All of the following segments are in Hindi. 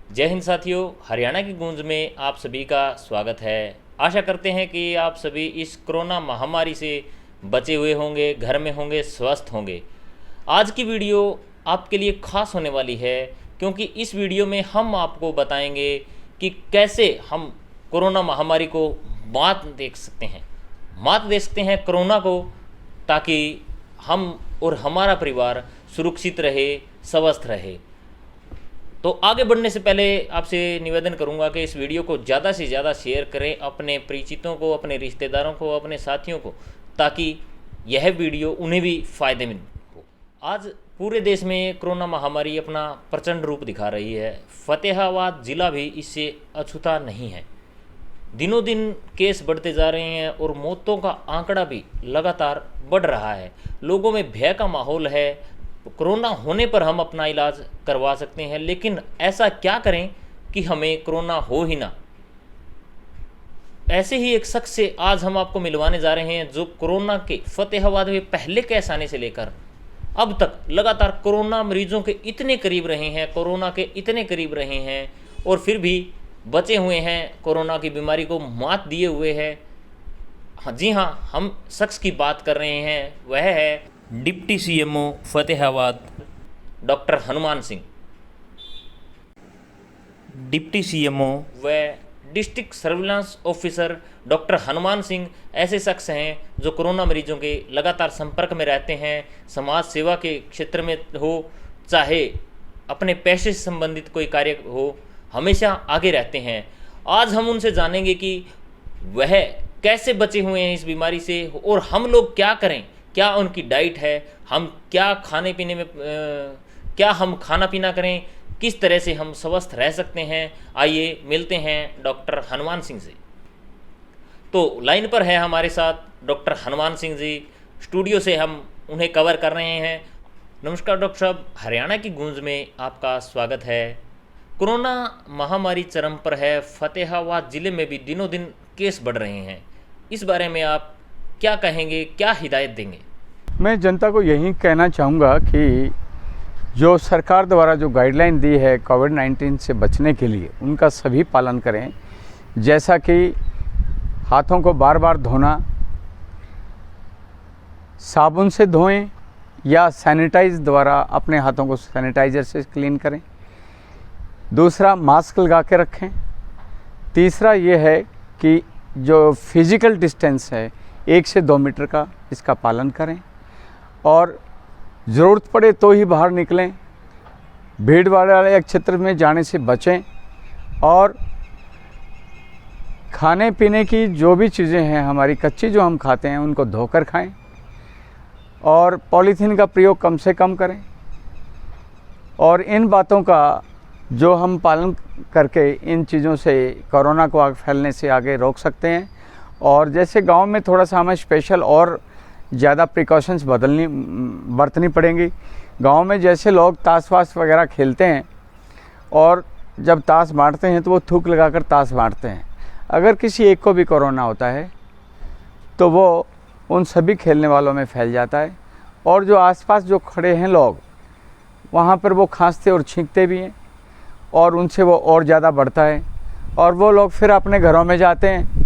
जय हिंद साथियों, हरियाणा की गूंज में आप सभी का स्वागत है। आशा करते हैं कि आप सभी इस कोरोना महामारी से बचे हुए होंगे, घर में होंगे, स्वस्थ होंगे। आज की वीडियो आपके लिए खास होने वाली है क्योंकि इस वीडियो में हम आपको बताएंगे कि कैसे हम कोरोना महामारी को मात दे सकते हैं कोरोना को, ताकि हम और हमारा परिवार सुरक्षित रहे, स्वस्थ रहे। तो आगे बढ़ने से पहले आपसे निवेदन करूंगा कि इस वीडियो को ज़्यादा से ज़्यादा शेयर करें अपने परिचितों को, अपने रिश्तेदारों को, अपने साथियों को, ताकि यह वीडियो उन्हें भी फ़ायदेमंद हो। आज पूरे देश में कोरोना महामारी अपना प्रचंड रूप दिखा रही है। फतेहाबाद ज़िला भी इससे अछूता नहीं है। दिनों दिन केस बढ़ते जा रहे हैं और मौतों का आंकड़ा भी लगातार बढ़ रहा है। लोगों में भय का माहौल है। कोरोना होने पर हम अपना इलाज करवा सकते हैं, लेकिन ऐसा क्या करें कि हमें कोरोना हो ही ना। ऐसे ही एक शख्स से आज हम आपको मिलवाने जा रहे हैं जो कोरोना के फतेहाबाद में पहले केस आने से लेकर अब तक लगातार कोरोना मरीजों के इतने करीब रहे हैं, कोरोना के इतने करीब रहे हैं और फिर भी बचे हुए हैं, कोरोना की बीमारी को मात दिए हुए हैं। हाँ जी हाँ, हम शख्स की बात कर रहे हैं, वह है deputy CMO Fatehabad doctor Hanuman Singh. Deputy CMO व district surveillance officer doctor Hanuman Singh ऐसे शख्स हैं जो कोरोना मरीजों के लगातार संपर्क में रहते हैं। समाज सेवा के क्षेत्र में हो, चाहे अपने पेशे से संबंधित कोई कार्य हो, हमेशा आगे रहते हैं। आज हम उनसे जानेंगे कि वह कैसे बचे हुए हैं इस बीमारी से और हम लोग क्या करें, क्या उनकी डाइट है, हम क्या खाने पीने में क्या हम खाना पीना करें, किस तरह से हम स्वस्थ रह सकते हैं। आइए मिलते हैं डॉक्टर हनुमान सिंह से। तो लाइन पर है हमारे साथ डॉक्टर हनुमान सिंह जी। स्टूडियो से हम उन्हें कवर कर रहे हैं। नमस्कार डॉक्टर साहब, हरियाणा की गूंज में आपका स्वागत है। कोरोना महामारी चरम पर है। फतेहाबाद ज़िले में भी दिनों दिन केस बढ़ रहे हैं। इस बारे में आप क्या कहेंगे, क्या हिदायत देंगे? मैं जनता को यही कहना चाहूँगा कि जो सरकार द्वारा जो गाइडलाइन दी है कोविड-19 से बचने के लिए, उनका सभी पालन करें। जैसा कि हाथों को बार बार धोना, साबुन से धोएं या सैनिटाइज द्वारा अपने हाथों को सैनिटाइज़र से क्लीन करें। दूसरा, मास्क लगा के रखें। तीसरा ये है कि जो फिज़िकल डिस्टेंस है 1 से 2 मीटर का, इसका पालन करें और ज़रूरत पड़े तो ही बाहर निकलें। भीड़ भाड़ वाले क्षेत्र में जाने से बचें और खाने पीने की जो भी चीज़ें हैं हमारी कच्ची जो हम खाते हैं उनको धोकर खाएं और पॉलीथीन का प्रयोग कम से कम करें। और इन बातों का जो हम पालन करके इन चीज़ों से कोरोना को फैलने से आगे रोक सकते हैं। और जैसे गांव में थोड़ा सा हमें स्पेशल और ज़्यादा प्रिकॉशंस बरतनी पड़ेंगी। गांव में जैसे लोग ताश वाश वगैरह खेलते हैं और जब ताश बांटते हैं तो वो थूक लगाकर ताश बांटते हैं। अगर किसी एक को भी कोरोना होता है तो वो उन सभी खेलने वालों में फैल जाता है और जो आसपास जो खड़े हैं लोग, वहाँ पर वो खांसते और छींकते भी हैं और उनसे वो और ज़्यादा बढ़ता है और वो लोग फिर अपने घरों में जाते हैं।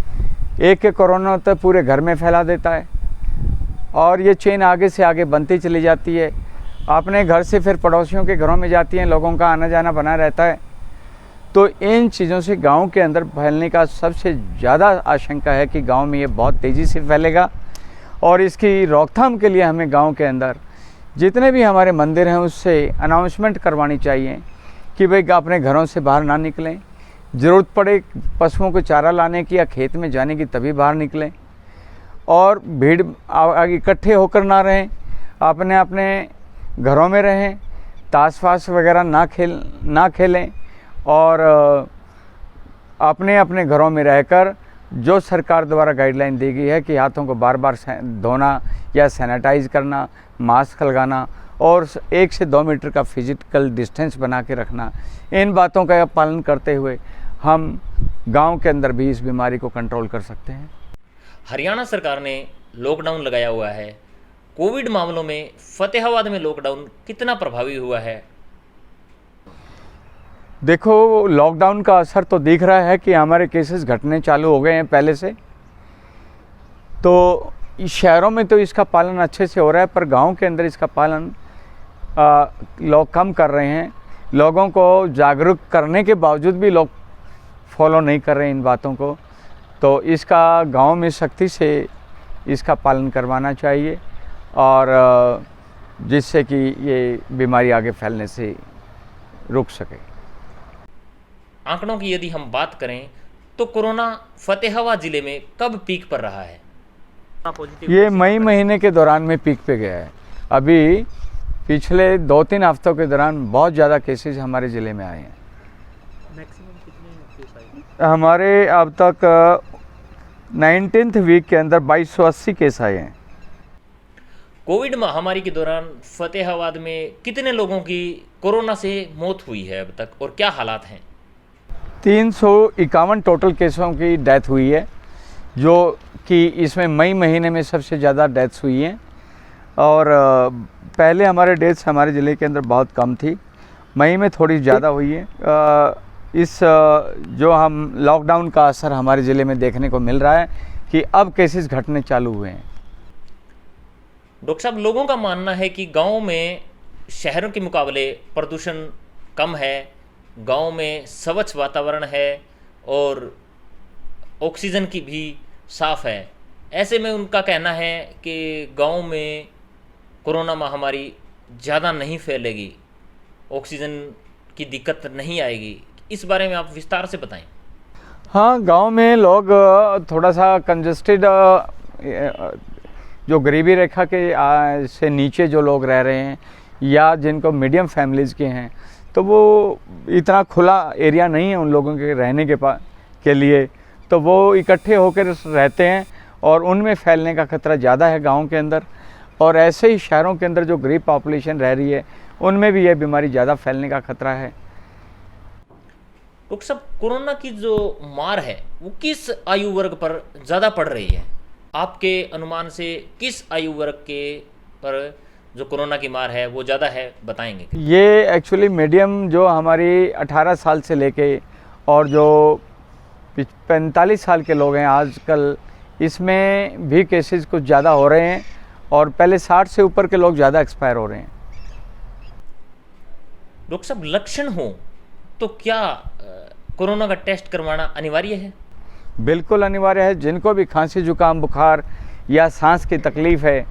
एक के कोरोना होता है, पूरे घर में फैला देता है और ये चेन आगे से आगे बनती चली जाती है। अपने घर से फिर पड़ोसियों के घरों में जाती हैं, लोगों का आना जाना बना रहता है। तो इन चीज़ों से गांव के अंदर फैलने का सबसे ज़्यादा आशंका है कि गांव में ये बहुत तेज़ी से फैलेगा और इसकी रोकथाम के लिए हमें गांव के अंदर जितने भी हमारे मंदिर हैं उससे अनाउंसमेंट करवानी चाहिए कि भाई अपने घरों से बाहर ना निकलें। ज़रूरत पड़े पशुओं को चारा लाने की या खेत में जाने की तभी बाहर निकलें और भीड़ इकट्ठे होकर ना रहें, अपने अपने घरों में रहें, ताश वाश वगैरह ना खेलें और अपने अपने घरों में रहकर जो सरकार द्वारा गाइडलाइन दी गई है कि हाथों को बार बार धोना या सैनिटाइज करना, मास्क लगाना और 1 से 2 मीटर का फिजिकल डिस्टेंस बना के रखना, इन बातों का पालन करते हुए हम गांव के अंदर भी इस बीमारी को कंट्रोल कर सकते हैं। हरियाणा सरकार ने लॉकडाउन लगाया हुआ है। कोविड मामलों में फतेहाबाद में लॉकडाउन कितना प्रभावी हुआ है? देखो, लॉकडाउन का असर तो दिख रहा है कि हमारे केसेस घटने चालू हो गए हैं पहले से। तो शहरों में तो इसका पालन अच्छे से हो रहा है, पर गांव के अंदर इसका पालन लोग कम कर रहे हैं। लोगों को जागरूक करने के बावजूद भी लोग फॉलो नहीं कर रहे हैं इन बातों को। तो इसका गांव में सख्ती से इसका पालन करवाना चाहिए, और जिससे कि ये बीमारी आगे फैलने से रुक सके। आंकड़ों की यदि हम बात करें तो कोरोना फतेहाबाद जिले में कब पीक पर रहा है? ये मई महीने के दौरान में पीक पे गया है। अभी पिछले 2-3 हफ्तों के दौरान बहुत ज़्यादा केसेस हमारे ज़िले में आए हैं। मैक्सिमम कितने केस आए? हमारे अब तक 19th वीक के अंदर 2280 केस आए हैं। कोविड महामारी के दौरान फतेहाबाद में कितने लोगों की कोरोना से मौत हुई है अब तक, और क्या हालात हैं? 351 टोटल केसों की डेथ हुई है, जो कि इसमें मई महीने में सबसे ज़्यादा डेथ्स हुई हैं। और पहले हमारे डेथ्स हमारे ज़िले के अंदर बहुत कम थी, मई में थोड़ी ज़्यादा हुई है। इस जो हम लॉकडाउन का असर हमारे ज़िले में देखने को मिल रहा है कि अब केसेस घटने चालू हुए हैं। डॉक्टर साहब, लोगों का मानना है कि गांव में शहरों के मुकाबले प्रदूषण कम है, गांव में स्वच्छ वातावरण है और ऑक्सीजन की भी साफ है। ऐसे में उनका कहना है कि गांव में कोरोना महामारी ज़्यादा नहीं फैलेगी, ऑक्सीजन की दिक्कत नहीं आएगी। इस बारे में आप विस्तार से बताएं। हाँ, गांव में लोग थोड़ा सा कंजस्टेड, जो गरीबी रेखा के से नीचे जो लोग रह रहे हैं या जिनको मीडियम फैमिलीज़ के हैं, तो वो इतना खुला एरिया नहीं है उन लोगों के रहने के लिए, तो वो इकट्ठे होकर रहते हैं और उनमें फैलने का खतरा ज़्यादा है गांव के अंदर। और ऐसे ही शहरों के अंदर जो गरीब पॉपुलेशन रह रही है, उनमें भी यह बीमारी ज़्यादा फैलने का खतरा है। डॉक्टर साहब, कोरोना की जो मार है वो किस आयु वर्ग पर ज़्यादा पड़ रही है? आपके अनुमान से किस आयु वर्ग के पर जो कोरोना की मार है वो ज़्यादा है, बताएंगे? ये एक्चुअली मीडियम जो हमारी 18 साल से लेके और जो 45 साल के लोग हैं आजकल, इसमें भी केसेस कुछ ज़्यादा हो रहे हैं, और पहले 60 से ऊपर के लोग ज़्यादा एक्सपायर हो रहे हैं। डॉक्टर साहब, लक्षण हो तो क्या कोरोना का टेस्ट करवाना अनिवार्य है? बिल्कुल अनिवार्य है। जिनको भी खांसी, जुकाम, बुखार या सांस की तकलीफ़ है,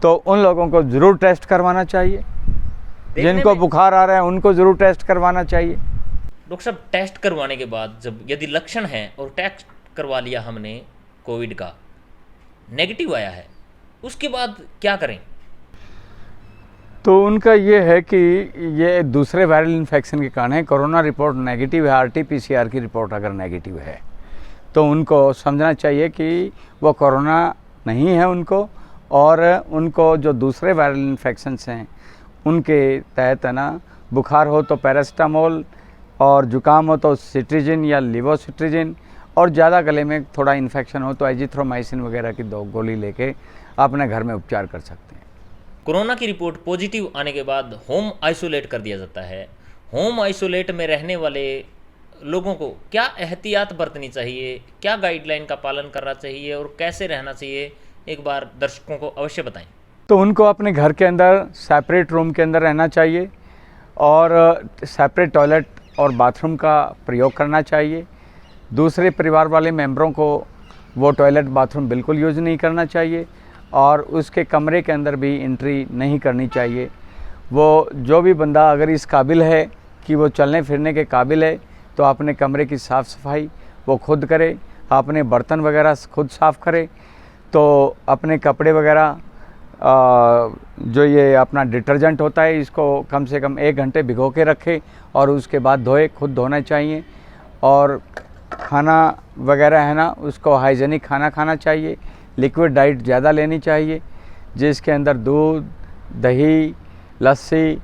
तो उन लोगों को ज़रूर टेस्ट करवाना चाहिए। जिनको बुखार आ रहा है उनको ज़रूर टेस्ट करवाना चाहिए। डॉक्टर साहब, टेस्ट करवाने के बाद जब यदि लक्षण है और टेस्ट करवा लिया हमने कोविड का, नेगेटिव आया है, उसके बाद क्या करें? तो उनका ये है कि ये दूसरे वायरल इन्फेक्शन के कारण है। कोरोना रिपोर्ट नेगेटिव है, RT-PCR की रिपोर्ट अगर नेगेटिव है, तो उनको समझना चाहिए कि वो कोरोना नहीं है उनको, और उनको जो दूसरे वायरल इन्फेक्शंस हैं उनके तहत है ना, बुखार हो तो पैरासीटामोल, और जुकाम हो तो सिट्रीजिन या लिवोसिट्रीजिन, और ज़्यादा गले में थोड़ा इन्फेक्शन हो तो एजिथ्रोमाइसिन वगैरह की 2 गोली लेके अपने घर में उपचार कर सकते हैं। कोरोना की रिपोर्ट पॉजिटिव आने के बाद होम आइसोलेट कर दिया जाता है। होम आइसोलेट में रहने वाले लोगों को क्या एहतियात बरतनी चाहिए, क्या गाइडलाइन का पालन करना चाहिए और कैसे रहना चाहिए, एक बार दर्शकों को अवश्य बताएं। तो उनको अपने घर के अंदर सेपरेट रूम के अंदर रहना चाहिए, और सेपरेट टॉयलेट और बाथरूम का प्रयोग करना चाहिए। दूसरे परिवार वाले मेंबरों को वो टॉयलेट बाथरूम बिल्कुल यूज़ नहीं करना चाहिए, और उसके कमरे के अंदर भी एंट्री नहीं करनी चाहिए। वो जो भी बंदा अगर इस काबिल है कि वो चलने फिरने के काबिल है, तो अपने कमरे की साफ़ सफाई वो खुद करे, अपने बर्तन वगैरह खुद साफ़ करे, तो अपने कपड़े वगैरह जो ये अपना डिटर्जेंट होता है, इसको कम से कम 1 घंटे भिगो के रखे और उसके बाद धोए, खुद धोना चाहिए। और खाना वगैरह है ना, उसको हाइजेनिक खाना खाना चाहिए। लिक्विड डाइट ज़्यादा लेनी चाहिए, जिसके अंदर दूध, दही, लस्सी,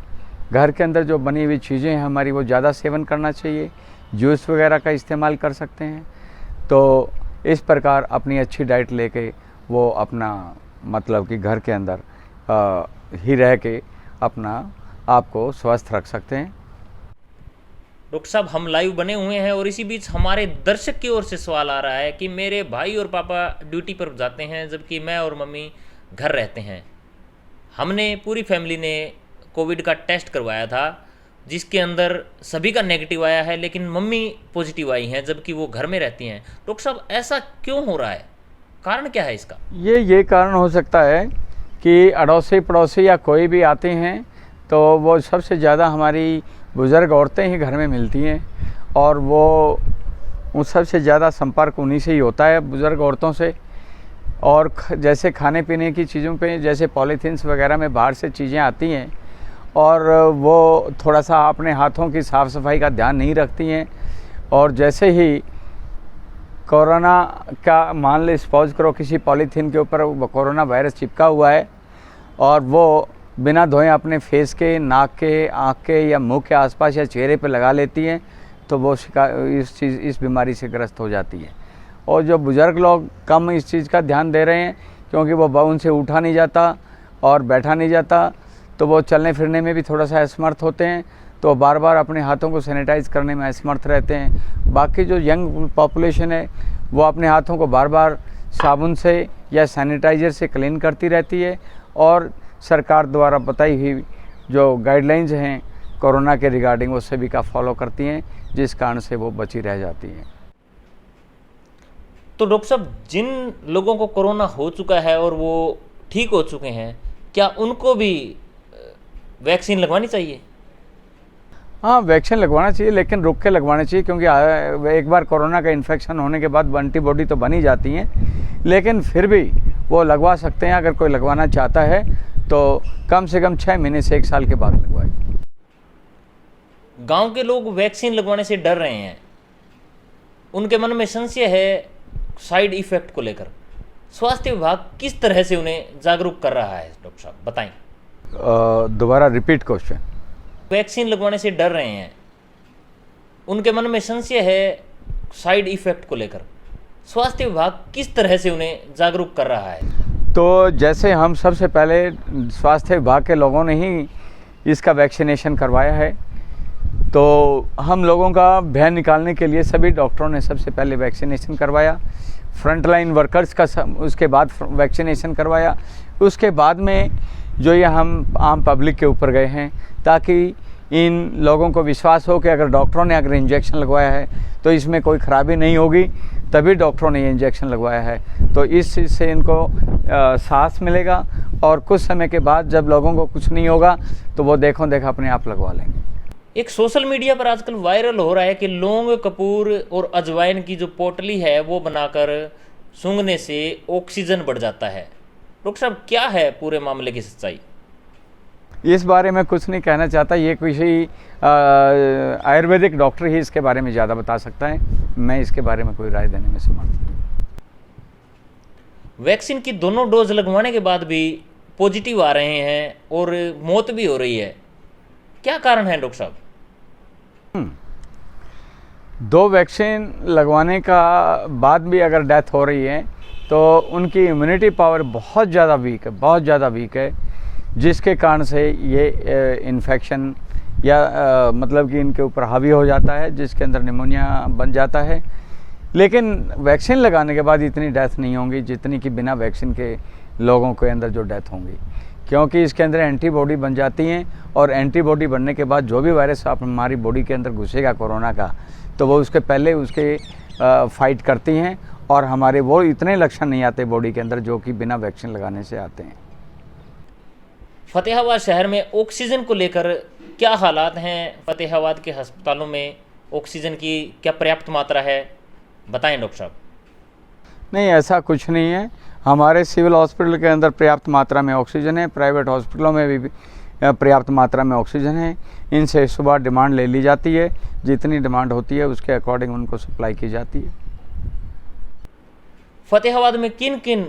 घर के अंदर जो बनी हुई चीज़ें हैं हमारी, वो ज़्यादा सेवन करना चाहिए। जूस वगैरह का इस्तेमाल कर सकते हैं। तो इस प्रकार अपनी अच्छी डाइट लेके वो अपना मतलब कि घर के अंदर ही रह के अपना आप को स्वस्थ रख सकते हैं। डॉक्टर साहब, हम लाइव बने हुए हैं और इसी बीच हमारे दर्शक की ओर से सवाल आ रहा है कि मेरे भाई और पापा ड्यूटी पर जाते हैं जबकि मैं और मम्मी घर रहते हैं। हमने पूरी फैमिली ने कोविड का टेस्ट करवाया था जिसके अंदर सभी का नेगेटिव आया है, लेकिन मम्मी पॉजिटिव आई हैं जबकि वो घर में रहती हैं। डॉक्टर साहब, ऐसा क्यों हो रहा है? कारण क्या है इसका? ये कारण हो सकता है कि अड़ोसी पड़ोसी या कोई भी आते हैं तो वो सबसे ज़्यादा हमारी बुज़ुर्ग औरतें ही घर में मिलती हैं और वो सबसे ज़्यादा संपर्क उन्हीं से ही होता है, बुज़ुर्ग औरतों से। और जैसे खाने पीने की चीज़ों पे जैसे पॉलीथीन्स वगैरह में बाहर से चीज़ें आती हैं और वो थोड़ा सा अपने हाथों की साफ़ सफाई का ध्यान नहीं रखती हैं, और जैसे ही कोरोना का मान ले सपोज करो किसी पॉलीथीन के ऊपर कोरोना वायरस चिपका हुआ है और वो बिना धोए अपने फेस के, नाक के, आँख के या मुंह के आसपास या चेहरे पे लगा लेती हैं तो वो इस बीमारी से ग्रस्त हो जाती है। और जो बुज़ुर्ग लोग कम इस चीज़ का ध्यान दे रहे हैं क्योंकि वो उनसे उठा नहीं जाता और बैठा नहीं जाता, तो वो चलने फिरने में भी थोड़ा सा असमर्थ होते हैं, तो बार बार अपने हाथों को सैनिटाइज़ करने में असमर्थ रहते हैं। बाकी जो यंग पॉपुलेशन है वो अपने हाथों को बार बार साबुन से या सैनिटाइज़र से क्लीन करती रहती है और सरकार द्वारा बताई हुई जो गाइडलाइंस हैं कोरोना के रिगार्डिंग वो सभी का फॉलो करती हैं, जिस कारण से वो बची रह जाती हैं। तो डॉक्टर साहब, जिन लोगों को कोरोना हो चुका है और वो ठीक हो चुके हैं, क्या उनको भी वैक्सीन लगवानी चाहिए? हाँ, वैक्सीन लगवाना चाहिए, लेकिन रुक के लगवाना चाहिए क्योंकि एक बार कोरोना का इन्फेक्शन होने के बाद एंटीबॉडी तो बनी जाती हैं, लेकिन फिर भी वो लगवा सकते हैं। अगर कोई लगवाना चाहता है तो कम से कम 6 महीने से 1 साल के बाद लगवाए। गांव के लोग वैक्सीन लगवाने से डर रहे हैं, उनके मन में संशय है साइड इफेक्ट को लेकर। स्वास्थ्य विभाग किस तरह से उन्हें जागरूक कर रहा है? डॉक्टर साहब बताएं। दोबारा रिपीट क्वेश्चन। वैक्सीन लगवाने से डर रहे हैं, उनके मन में संशय है साइड इफेक्ट को लेकर। स्वास्थ्य विभाग किस तरह से उन्हें जागरूक कर रहा है? तो जैसे हम सबसे पहले स्वास्थ्य विभाग के लोगों ने ही इसका वैक्सीनेशन करवाया है, तो हम लोगों का भय निकालने के लिए सभी डॉक्टरों ने सबसे पहले वैक्सीनेशन करवाया, फ्रंटलाइन वर्कर्स का उसके बाद वैक्सीनेशन करवाया। उसके बाद में जो ये हम आम पब्लिक के ऊपर गए हैं ताकि इन लोगों को विश्वास हो कि अगर डॉक्टरों ने अगर इंजेक्शन लगवाया है तो इसमें कोई ख़राबी नहीं होगी, तभी डॉक्टरों ने ये इंजेक्शन लगवाया है। तो इस चीज़ से इनको साहस मिलेगा और कुछ समय के बाद जब लोगों को कुछ नहीं होगा तो वो देखो देखा अपने आप लगवा लेंगे। एक सोशल मीडिया पर आजकल वायरल हो रहा है कि लौंग, कपूर और अजवाइन की जो पोटली है वो बनाकर सूंघने से ऑक्सीजन बढ़ जाता है। डॉक्टर साहब, क्या है पूरे मामले की सच्चाई? इस बारे में कुछ नहीं कहना चाहता, ये किसी आयुर्वेदिक डॉक्टर ही इसके बारे में ज़्यादा बता सकता है, मैं इसके बारे में कोई राय देने में समर्थ नहीं। वैक्सीन की दोनों डोज लगवाने के बाद भी पॉजिटिव आ रहे हैं और मौत भी हो रही है, क्या कारण है डॉक्टर साहब? 2 वैक्सीन लगवाने का बाद भी अगर डेथ हो रही है तो उनकी इम्यूनिटी पावर बहुत ज़्यादा वीक है, जिसके कारण से ये इन्फेक्शन या मतलब कि इनके ऊपर हावी हो जाता है, जिसके अंदर निमोनिया बन जाता है। लेकिन वैक्सीन लगाने के बाद इतनी डेथ नहीं होंगी जितनी कि बिना वैक्सीन के लोगों के अंदर जो डेथ होंगी, क्योंकि इसके अंदर एंटीबॉडी बन जाती हैं और एंटीबॉडी बनने के बाद जो भी वायरस हमारी बॉडी के अंदर घुसेगा कोरोना का, तो वो उसके पहले उसके फाइट करती हैं और हमारे वो इतने लक्षण नहीं आते बॉडी के अंदर जो कि बिना वैक्सीन लगाने से आते हैं। फतेहाबाद शहर में ऑक्सीजन को लेकर क्या हालात हैं? फतेहाबाद के अस्पतालों में ऑक्सीजन की क्या पर्याप्त मात्रा है? बताएं डॉक्टर साहब। नहीं, ऐसा कुछ नहीं है। हमारे सिविल हॉस्पिटल के अंदर पर्याप्त मात्रा में ऑक्सीजन है, प्राइवेट हॉस्पिटलों में भी पर्याप्त मात्रा में ऑक्सीजन है। इनसे सुबह डिमांड ले ली जाती है, जितनी डिमांड होती है उसके अकॉर्डिंग उनको सप्लाई की जाती है। फतेहाबाद में किन किन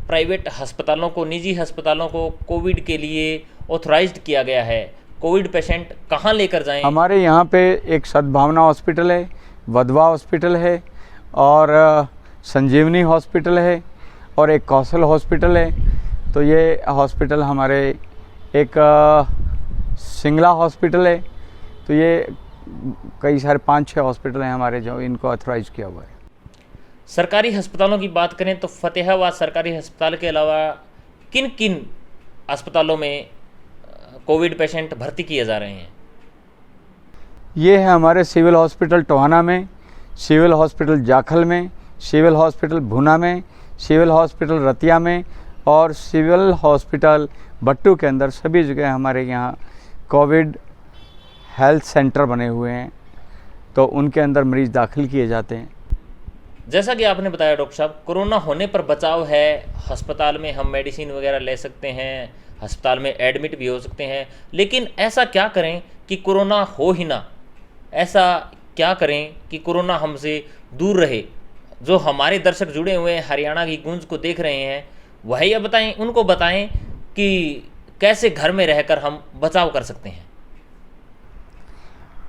प्राइवेट अस्पतालों को, निजी अस्पतालों को कोविड के लिए ऑथराइज्ड किया गया है? कोविड पेशेंट कहाँ लेकर जाएं? हमारे यहाँ पे एक सद्भावना हॉस्पिटल है, वधवा हॉस्पिटल है और संजीवनी हॉस्पिटल है और एक कौशल हॉस्पिटल है। तो ये हॉस्पिटल हमारे एक सिंगला हॉस्पिटल है। तो ये कई सारे 5-6 हॉस्पिटल हैं हमारे जो इनको ऑथराइज किया हुआ है। सरकारी अस्पतालों की बात करें तो फतेहाबाद सरकारी अस्पताल के अलावा किन किन अस्पतालों में कोविड पेशेंट भर्ती किए जा रहे हैं? ये है हमारे सिविल हॉस्पिटल टोहाना में, सिविल हॉस्पिटल जाखल में, सिविल हॉस्पिटल भुना में, सिविल हॉस्पिटल रतिया में और सिविल हॉस्पिटल बट्टू के अंदर सभी जगह हमारे यहाँ कोविड हेल्थ सेंटर बने हुए हैं, तो उनके अंदर मरीज़ दाखिल किए जाते हैं। जैसा कि आपने बताया डॉक्टर साहब, कोरोना होने पर बचाव है, अस्पताल में हम मेडिसिन वगैरह ले सकते हैं, अस्पताल में एडमिट भी हो सकते हैं, लेकिन ऐसा क्या करें कि कोरोना हो ही ना? ऐसा क्या करें कि कोरोना हमसे दूर रहे? जो हमारे दर्शक जुड़े हुए हैं, हरियाणा की गूंज को देख रहे हैं, वही अब बताएं, उनको बताएं कि कैसे घर में रहकर हम बचाव कर सकते हैं।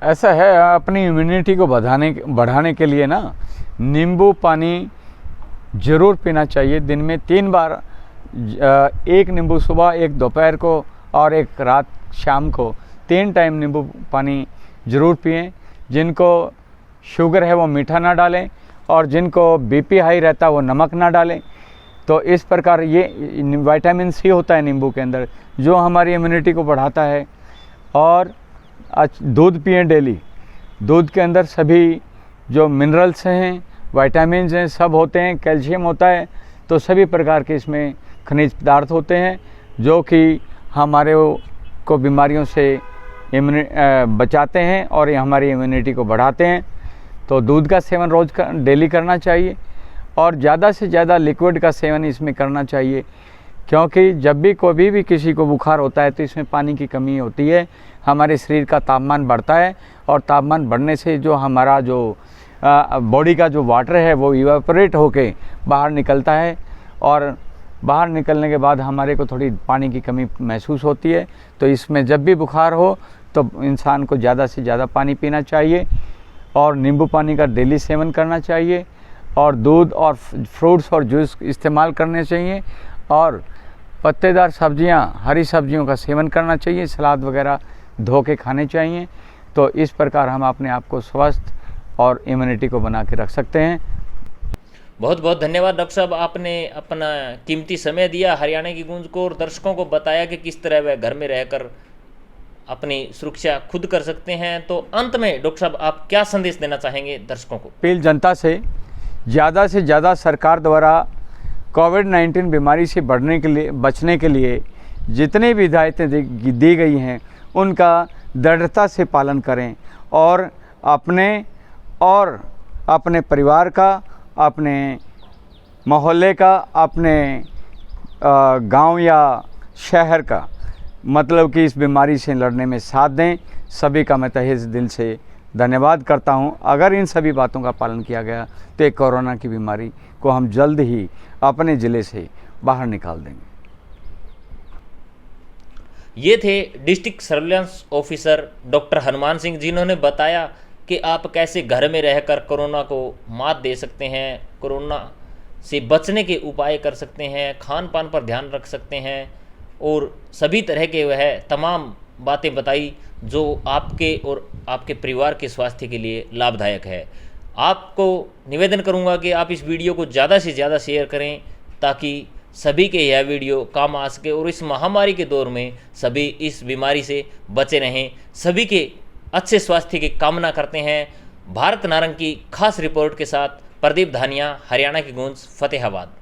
ऐसा है, अपनी इम्यूनिटी को बढ़ाने के लिए ना नींबू पानी ज़रूर पीना चाहिए। दिन में 3 बार, एक नींबू सुबह, एक दोपहर को और एक रात शाम को 3 टाइम नींबू पानी ज़रूर पिएं। जिनको शुगर है वो मीठा ना डालें और जिनको बीपी हाई रहता है वो नमक ना डालें। तो इस प्रकार ये विटामिन सी होता है नींबू के अंदर जो हमारी इम्यूनिटी को बढ़ाता है। और दूध पिएं डेली। दूध के अंदर सभी जो मिनरल्स हैं, विटामिन्स हैं, सब होते हैं, कैल्शियम होता है, तो सभी प्रकार के इसमें खनिज पदार्थ होते हैं जो कि हमारे को बीमारियों से बचाते हैं और ये हमारी इम्यूनिटी को बढ़ाते हैं। तो दूध का सेवन रोज़ डेली करना चाहिए और ज़्यादा से ज़्यादा लिक्विड का सेवन इसमें करना चाहिए, क्योंकि जब भी कोई भी किसी को बुखार होता है तो इसमें पानी की कमी होती है। हमारे शरीर का तापमान बढ़ता है और तापमान बढ़ने से जो हमारा जो बॉडी का जो वाटर है वो इवेपोरेट होके बाहर निकलता है और बाहर निकलने के बाद हमारे को थोड़ी पानी की कमी महसूस होती है। तो इसमें जब भी बुखार हो तो इंसान को ज़्यादा से ज़्यादा पानी पीना चाहिए और नींबू पानी का डेली सेवन करना चाहिए और दूध और फ्रूट्स और जूस इस्तेमाल करने चाहिए और पत्तेदार सब्जियां, हरी सब्जियों का सेवन करना चाहिए, सलाद वगैरह धो के खाने चाहिए। तो इस प्रकार हम अपने आप को स्वस्थ और इम्यूनिटी को बना के रख सकते हैं। बहुत बहुत धन्यवाद डॉक्टर साहब, आपने अपना कीमती समय दिया हरियाणा की गूंज को और दर्शकों को बताया कि किस तरह वह घर में रहकर अपनी सुरक्षा खुद कर सकते हैं। तो अंत में डॉक्टर साहब आप क्या संदेश देना चाहेंगे दर्शकों को? अपील जनता से ज़्यादा सरकार द्वारा कोविड-19 बीमारी से बचने के लिए जितनी भी हिदायतें दी गई हैं उनका दृढ़ता से पालन करें और अपने परिवार का, अपने मोहल्ले का, अपने गांव या शहर का, मतलब कि इस बीमारी से लड़ने में साथ दें। सभी का मैं तहे दिल से धन्यवाद करता हूं। अगर इन सभी बातों का पालन किया गया तो एक कोरोना की बीमारी को हम जल्द ही अपने ज़िले से बाहर निकाल देंगे। ये थे district surveillance officer doctor Hanuman Singh, जिन्होंने बताया कि आप कैसे घर में रहकर कोरोना को मात दे सकते हैं, कोरोना से बचने के उपाय कर सकते हैं, खान पान पर ध्यान रख सकते हैं और सभी तरह के वह तमाम बातें बताई जो आपके और आपके परिवार के स्वास्थ्य के लिए लाभदायक है। आपको निवेदन करूंगा कि आप इस वीडियो को ज़्यादा से ज़्यादा शेयर करें ताकि सभी के यह वीडियो काम आ सके और इस महामारी के दौर में सभी इस बीमारी से बचे रहें। सभी के अच्छे स्वास्थ्य की कामना करते हैं। भारत नारंग की खास रिपोर्ट के साथ प्रदीप धानिया, हरियाणा की गूंज, फतेहाबाद।